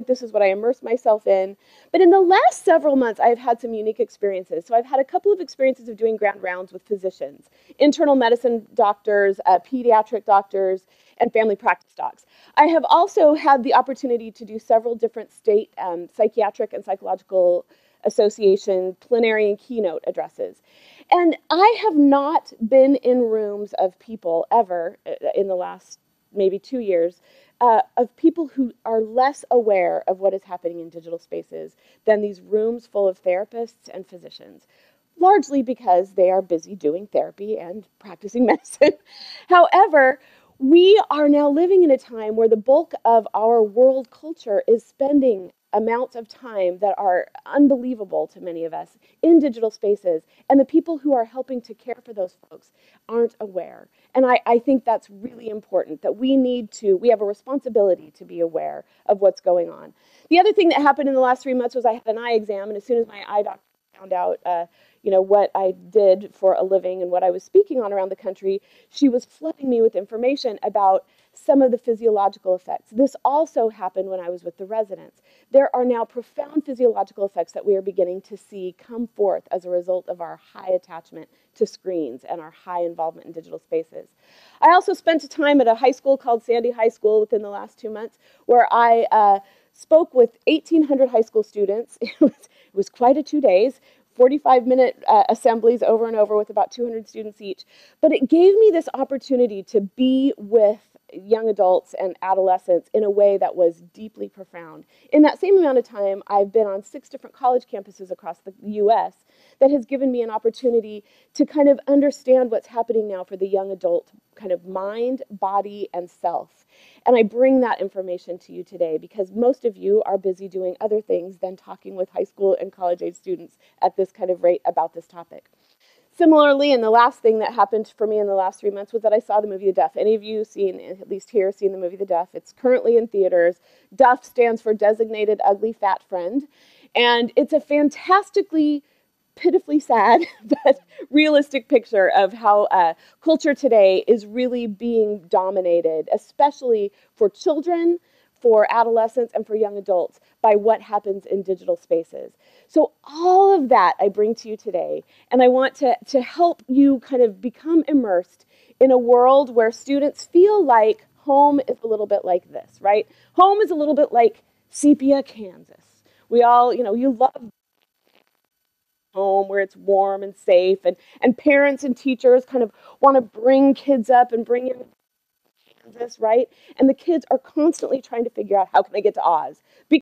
this is what I immerse myself in. But in the last several months, I've had some unique experiences. So I've had a couple of experiences of doing ground rounds with physicians, internal medicine doctors, pediatric doctors, and family practice docs. I have also had the opportunity to do several different state psychiatric and psychological association plenary and keynote addresses. And I have not been in rooms of people ever in the last maybe 2 years of people who are less aware of what is happening in digital spaces than these rooms full of therapists and physicians, largely because they are busy doing therapy and practicing medicine. However, we are now living in a time where the bulk of our world culture is spending amounts of time that are unbelievable to many of us in digital spaces, and the people who are helping to care for those folks aren't aware. And I think that's really important, that we have a responsibility to be aware of what's going on. The other thing that happened in the last 3 months was I had an eye exam, and as soon as my eye doctor found out what I did for a living and what I was speaking on around the country, she was flooding me with information about some of the physiological effects. This also happened when I was with the residents. There are now profound physiological effects that we are beginning to see come forth as a result of our high attachment to screens and our high involvement in digital spaces. I also spent time at a high school called Sandy High School within the last 2 months, where I spoke with 1,800 high school students. It was quite a 2 days. 45-minute assemblies over and over with about 200 students each. But it gave me this opportunity to be with young adults and adolescents in a way that was deeply profound. In that same amount of time, I've been on 6 different college campuses across the US that has given me an opportunity to kind of understand what's happening now for the young adult kind of mind, body, and self. And I bring that information to you today because most of you are busy doing other things than talking with high school and college age students at this kind of rate about this topic. Similarly, and the last thing that happened for me in the last 3 months was that I saw the movie The Duff. Any of you seen, at least here, seen the movie The Duff? It's currently in theaters. Duff stands for Designated Ugly Fat Friend. And it's a fantastically, pitifully sad, but realistic picture of how culture today is really being dominated, especially for children, for adolescents, and for young adults, by what happens in digital spaces. So all of that I bring to you today, and I want to help you kind of become immersed in a world where students feel like home is a little bit like this, right? Home is a little bit like Sepia, Kansas. We all, you love home where it's warm and safe, and parents and teachers kind of want to bring kids up and bring in Kansas, right? And the kids are constantly trying to figure out, how can I get to Oz?